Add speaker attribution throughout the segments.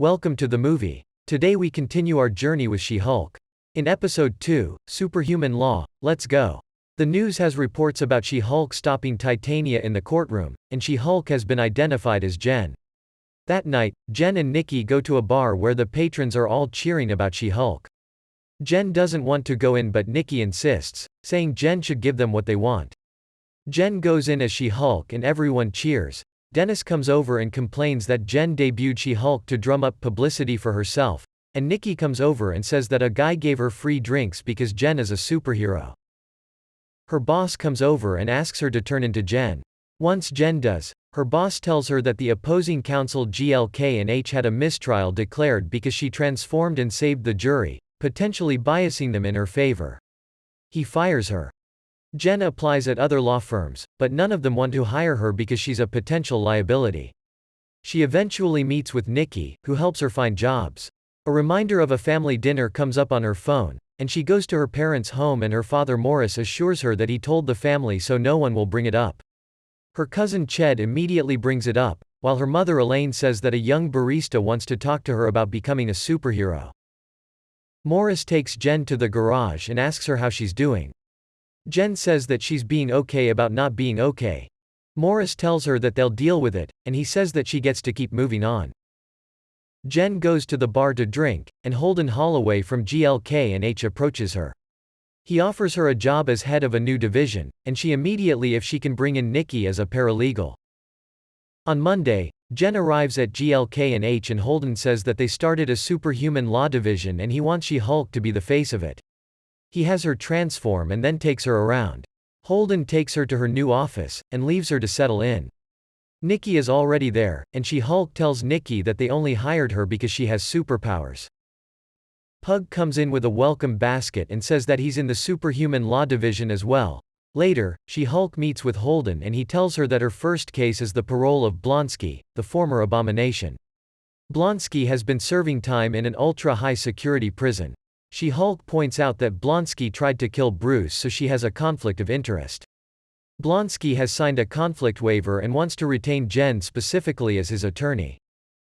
Speaker 1: Welcome to the movie. Today we continue our journey with She-Hulk. In Episode 2, Superhuman Law, let's go. The news has reports about She-Hulk stopping Titania in the courtroom, and She-Hulk has been identified as Jen. That night, Jen and Nikki go to a bar where the patrons are all cheering about She-Hulk. Jen doesn't want to go in but Nikki insists, saying Jen should give them what they want. Jen goes in as She-Hulk and everyone cheers. Dennis comes over and complains that Jen debuted She-Hulk to drum up publicity for herself, and Nikki comes over and says that a guy gave her free drinks because Jen is a superhero. Her boss comes over and asks her to turn into Jen. Once Jen does, her boss tells her that the opposing counsel GLK and H had a mistrial declared because she transformed and saved the jury, potentially biasing them in her favor. He fires her. Jen applies at other law firms, but none of them want to hire her because she's a potential liability. She eventually meets with Nikki, who helps her find jobs. A reminder of a family dinner comes up on her phone, and she goes to her parents' home and her father Morris assures her that he told the family so no one will bring it up. Her cousin Ched immediately brings it up, while her mother Elaine says that a young barista wants to talk to her about becoming a superhero. Morris takes Jen to the garage and asks her how she's doing. Jen says that she's being okay about not being okay. Morris tells her that they'll deal with it, and he says that she gets to keep moving on. Jen goes to the bar to drink, and Holden Holloway from GLK and H approaches her. He offers her a job as head of a new division, and she immediately if she can bring in Nikki as a paralegal. On Monday, Jen arrives at GLK and H and Holden says that they started a superhuman law division and he wants She-Hulk to be the face of it. He has her transform and then takes her around. Holden takes her to her new office, and leaves her to settle in. Nikki is already there, and She-Hulk tells Nikki that they only hired her because she has superpowers. Pug comes in with a welcome basket and says that he's in the superhuman law division as well. Later, She-Hulk meets with Holden and he tells her that her first case is the parole of Blonsky, the former Abomination. Blonsky has been serving time in an ultra-high security prison. She-Hulk points out that Blonsky tried to kill Bruce so she has a conflict of interest. Blonsky has signed a conflict waiver and wants to retain Jen specifically as his attorney.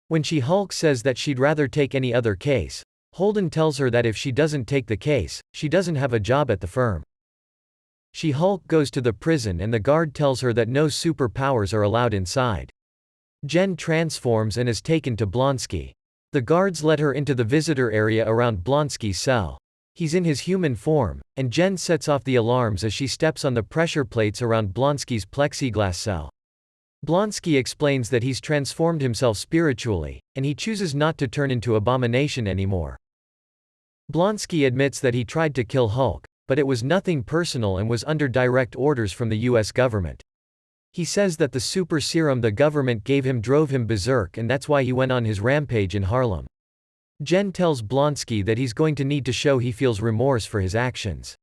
Speaker 1: When She-Hulk says that she'd rather take any other case, Holden tells her that if she doesn't take the case, she doesn't have a job at the firm. She-Hulk goes to the prison and the guard tells her that no superpowers are allowed inside. Jen transforms and is taken to Blonsky. The guards let her into the visitor area around Blonsky's cell. He's in his human form, and Jen sets off the alarms as she steps on the pressure plates around Blonsky's plexiglass cell. Blonsky explains that he's transformed himself spiritually, and he chooses not to turn into Abomination anymore. Blonsky admits that he tried to kill Hulk, but it was nothing personal and was under direct orders from the US government. He says that the super serum the government gave him drove him berserk and that's why he went on his rampage in Harlem. Jen tells Blonsky that he's going to need to show he feels remorse for his actions.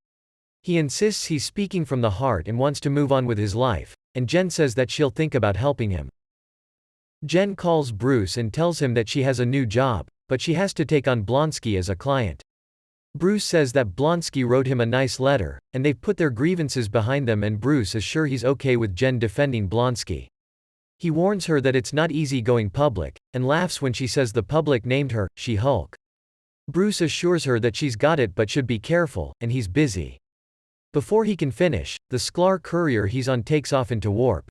Speaker 1: He insists he's speaking from the heart and wants to move on with his life, and Jen says that she'll think about helping him. Jen calls Bruce and tells him that she has a new job, but she has to take on Blonsky as a client. Bruce says that Blonsky wrote him a nice letter, and they've put their grievances behind them and Bruce is sure he's okay with Jen defending Blonsky. He warns her that it's not easy going public, and laughs when she says the public named her She-Hulk. Bruce assures her that she's got it but should be careful, and he's busy. Before he can finish, the Sklar courier he's on takes off into warp.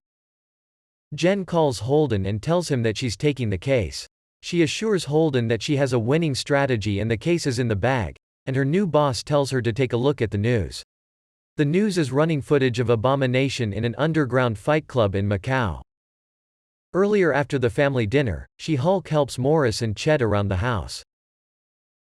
Speaker 1: Jen calls Holden and tells him that she's taking the case. She assures Holden that she has a winning strategy and the case is in the bag. And her new boss tells her to take a look at the news. The news is running footage of Abomination in an underground fight club in Macau. Earlier after the family dinner, She-Hulk helps Morris and Ched around the house.